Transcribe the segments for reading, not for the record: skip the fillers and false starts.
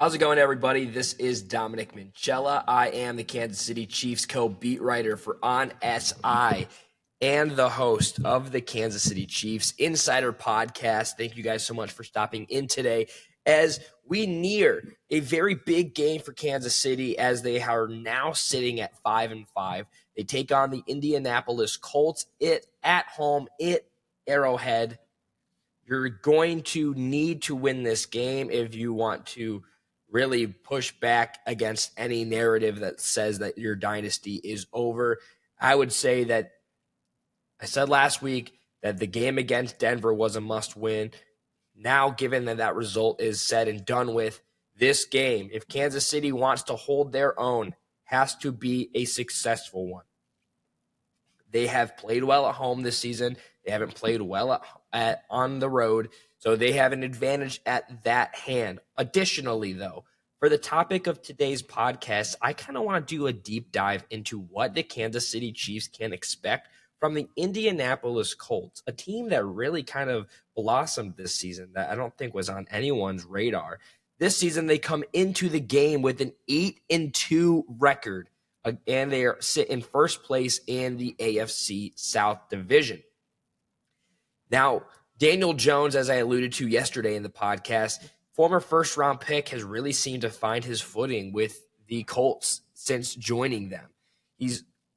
How's it going, everybody? This is Dominic Minchella. I am the Kansas City Chiefs co-beat writer for On SI and the host of the Kansas City Chiefs Insider Podcast. Thank you guys so much for stopping in today as we near a very big game for Kansas City as they are now sitting at 5-5. They take on the Indianapolis Colts at home at Arrowhead. You're going to need to win this game if you want to really push back against any narrative that says that your dynasty is over. I would say that I said last week that the game against Denver was a must-win. Now, given that result is said and done with, this game, if Kansas City wants to hold their own, has to be a successful one. They have played well at home this season. They haven't played well on the road, so they have an advantage at that hand. Additionally, though, for the topic of today's podcast, I kind of want to do a deep dive into what the Kansas City Chiefs can expect from the Indianapolis Colts, a team that really kind of blossomed this season that I don't think was on anyone's radar. This season, they come into the game with an 8-2 record, and they sit in first place in the AFC South Division. Now, Daniel Jones, as I alluded to yesterday in the podcast, former first-round pick, has really seemed to find his footing with the Colts since joining them. He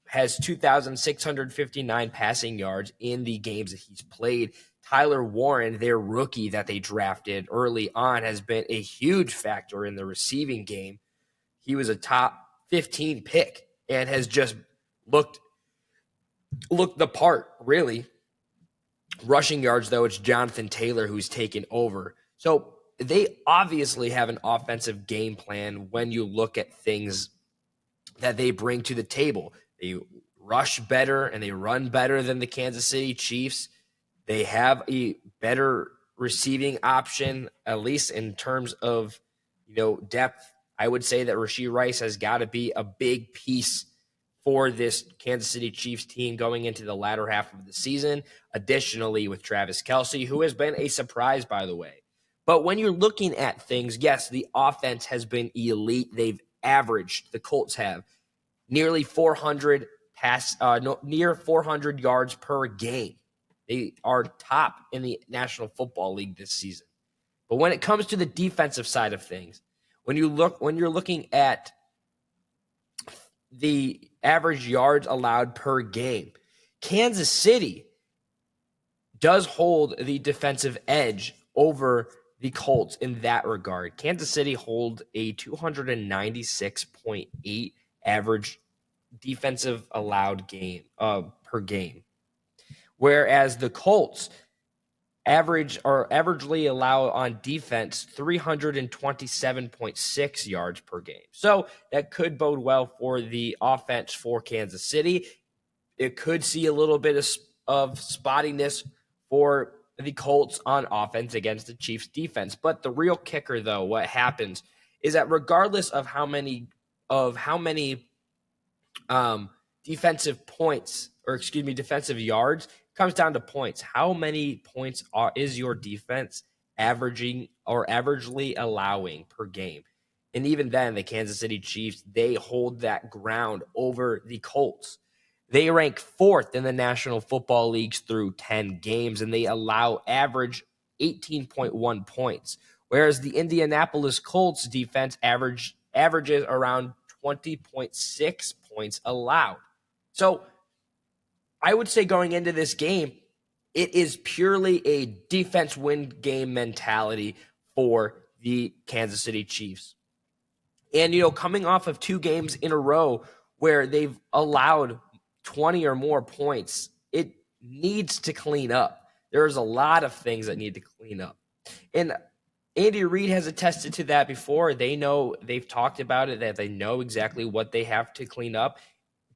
has 2,659 passing yards in the games that he's played. Tyler Warren, their rookie that they drafted early on, has been a huge factor in the receiving game. He was a top 15 pick and has just looked the part, really. Rushing yards, though, it's Jonathan Taylor who's taken over. So they obviously have an offensive game plan when you look at things that they bring to the table. They rush better and they run better than the Kansas City Chiefs. They have a better receiving option, at least in terms of depth. I would say that Rashee Rice has got to be a big piece for this Kansas City Chiefs team going into the latter half of the season. Additionally, with Travis Kelce, who has been a surprise, by the way. But when you're looking at things, yes, the offense has been elite. They've averaged, the Colts have, nearly 400 near 400 yards per game. They are top in the National Football League this season. But when it comes to the defensive side of things, when you're looking at the average yards allowed per game, Kansas City does hold the defensive edge over the Colts in that regard. Kansas City hold a 296.8 average defensive allowed game per game, whereas the Colts averagely allow on defense 327.6 yards per game. So that could bode well for the offense for Kansas City. It could see a little bit of spottiness for the Colts on offense against the Chiefs defense. But the real kicker, though, what happens is that regardless of how many defensive yards, comes down to points. How many points is your defense averaging or averagely allowing per game? And even then, the Kansas City Chiefs, they hold that ground over the Colts. They rank fourth in the National Football League through 10 games, and they allow average 18.1 points, whereas the Indianapolis Colts defense averages around 20.6 points allowed. So I would say going into this game, it is purely a defense win game mentality for the Kansas City Chiefs. And, coming off of 2 games in a row where they've allowed 20 or more points, it needs to clean up. There's a lot of things that need to clean up. And Andy Reid has attested to that before. They've talked about it, that they know exactly what they have to clean up,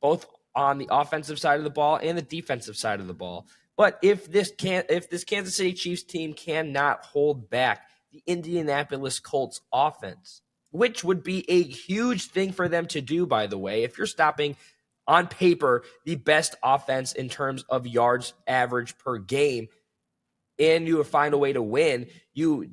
both on the offensive side of the ball and the defensive side of the ball. But if this Kansas City Chiefs team cannot hold back the Indianapolis Colts offense, which would be a huge thing for them to do, by the way, if you're stopping on paper the best offense in terms of yards average per game, and you find a way to win, you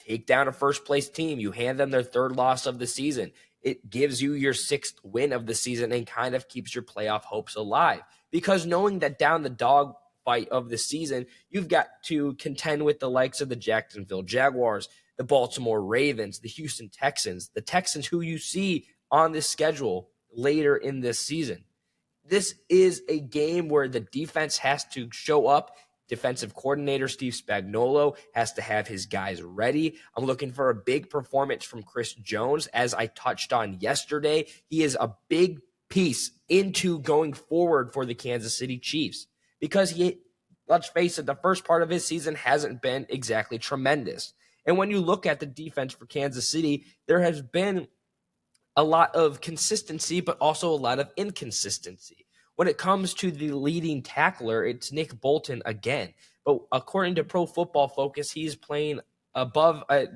take down a first-place team. You hand them their third loss of the season. It gives you your sixth win of the season and kind of keeps your playoff hopes alive. Because knowing that down the dog fight of the season, you've got to contend with the likes of the Jacksonville Jaguars, the Baltimore Ravens, the Houston Texans, the Texans who you see on this schedule later in this season. This is a game where the defense has to show up. Defensive coordinator Steve Spagnuolo has to have his guys ready. I'm looking for a big performance from Chris Jones. As I touched on yesterday, he is a big piece into going forward for the Kansas City Chiefs because let's face it, the first part of his season hasn't been exactly tremendous. And when you look at the defense for Kansas City, there has been a lot of consistency, but also a lot of inconsistency. When it comes to the leading tackler, it's Nick Bolton again. But according to Pro Football Focus, he's playing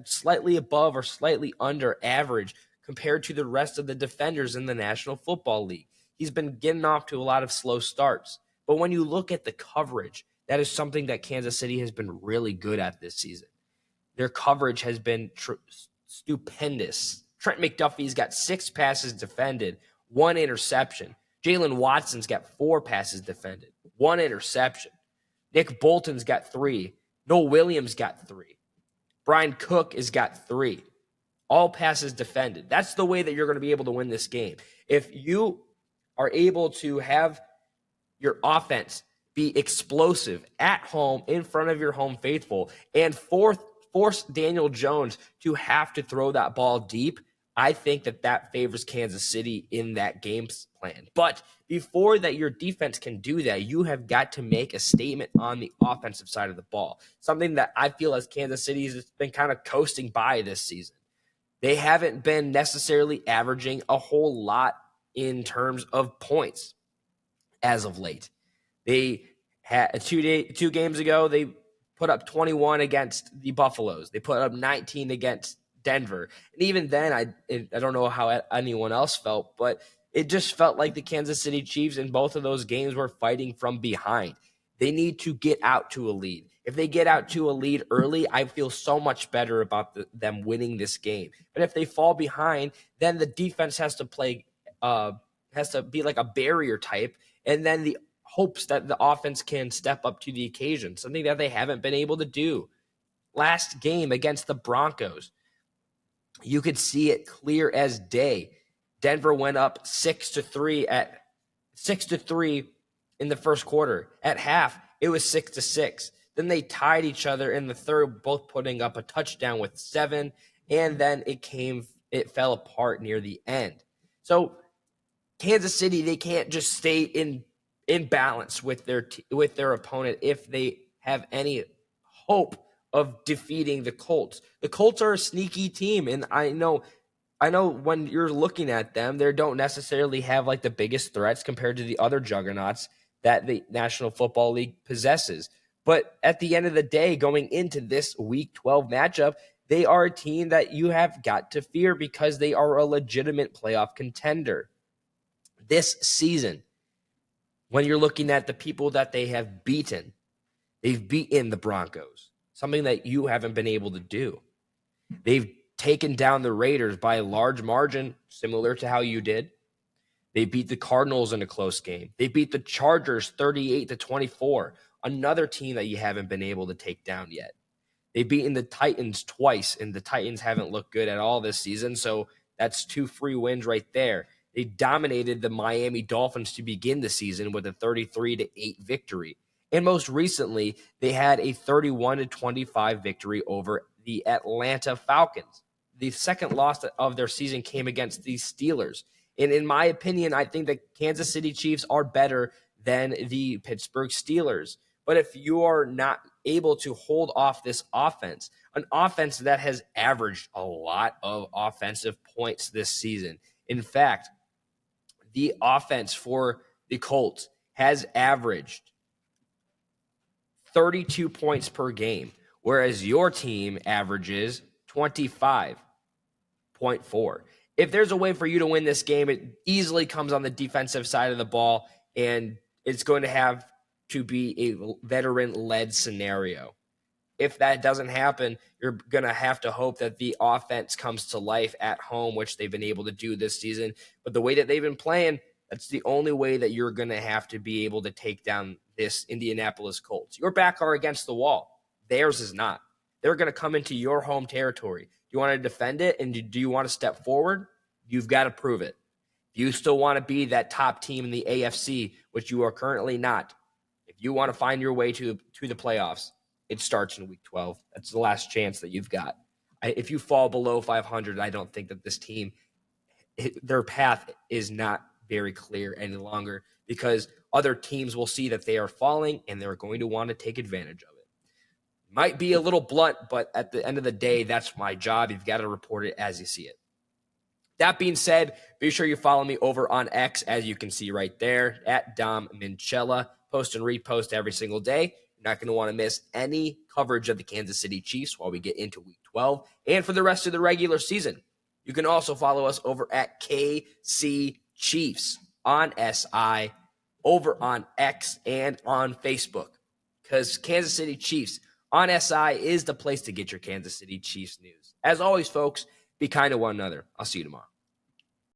slightly above or slightly under average compared to the rest of the defenders in the National Football League. He's been getting off to a lot of slow starts. But when you look at the coverage, that is something that Kansas City has been really good at this season. Their coverage has been stupendous. Trent McDuffie's got 6 passes defended, 1 interception. Jalen Watson's got 4 passes defended, 1 interception. Nick Bolton's got 3. Noel Williams got 3. Brian Cook has got 3. All passes defended. That's the way that you're going to be able to win this game. If you are able to have your offense be explosive at home in front of your home faithful and force Daniel Jones to have to throw that ball deep, I think that favors Kansas City in that game plan. But before that, your defense can do that, you have got to make a statement on the offensive side of the ball, something that I feel as Kansas City has been kind of coasting by this season. They haven't been necessarily averaging a whole lot in terms of points as of late. They had 2 games ago, they put up 21 against the Buffaloes. They put up 19 against Denver. And even then, I don't know how anyone else felt, but it just felt like the Kansas City Chiefs in both of those games were fighting from behind. They need to get out to a lead. If they get out to a lead early, I feel so much better about them winning this game. But if they fall behind, then the defense has to be like a barrier type, and then the hopes that the offense can step up to the occasion, something that they haven't been able to do. Last game against the Broncos, you could see it clear as day. Denver went up 6-3 in the first quarter. At half, it was 6-6. Then they tied each other in the third, both putting up a touchdown with 7, and then it fell apart near the end. So Kansas City, they can't just stay in balance with their opponent if they have any hope of defeating the Colts. The Colts are a sneaky team, and I know when you're looking at them, they don't necessarily have like the biggest threats compared to the other juggernauts that the National Football League possesses. But at the end of the day, going into this Week 12 matchup, they are a team that you have got to fear because they are a legitimate playoff contender. This season, when you're looking at the people that they have beaten, they've beaten the Broncos, something that you haven't been able to do. They've taken down the Raiders by a large margin, similar to how you did. They beat the Cardinals in a close game. They beat the Chargers 38-24, another team that you haven't been able to take down yet. They've beaten the Titans twice, and the Titans haven't looked good at all this season, so that's 2 free wins right there. They dominated the Miami Dolphins to begin the season with a 33-8 victory. And most recently, they had a 31-25 victory over the Atlanta Falcons. The second loss of their season came against the Steelers. And in my opinion, I think the Kansas City Chiefs are better than the Pittsburgh Steelers. But if you are not able to hold off this offense, an offense that has averaged a lot of offensive points this season. In fact, the offense for the Colts has averaged 32 points per game, whereas your team averages 25.4. If there's a way for you to win this game, it easily comes on the defensive side of the ball, and it's going to have to be a veteran-led scenario. if that doesn't happen, you're going to have to hope that the offense comes to life at home, which they've been able to do this season. But the way that they've been playing, that's the only way that you're going to have to be able to take down this Indianapolis Colts. Your back are against the wall. Theirs is not. They're going to come into your home territory. Do you want to defend it, and do you want to step forward? You've got to prove it. If you still want to be that top team in the AFC, which you are currently not, if you want to find your way to the playoffs, it starts in week 12. That's the last chance that you've got. If you fall below 500, I don't think that this team, their path is not very clear any longer, because other teams will see that they are falling and they're going to want to take advantage of it. Might be a little blunt, but at the end of the day, that's my job. You've got to report it as you see it. That being said, be sure you follow me over on X, as you can see right there, at Dom Minchella. Post and repost every single day. You're not going to want to miss any coverage of the Kansas City Chiefs while we get into week 12 and for the rest of the regular season. You can also follow us over at KC Chiefs on SI, over on X, and on Facebook, because Kansas City Chiefs on SI is the place to get your Kansas City Chiefs news. As always, folks, be kind to one another. I'll see you tomorrow.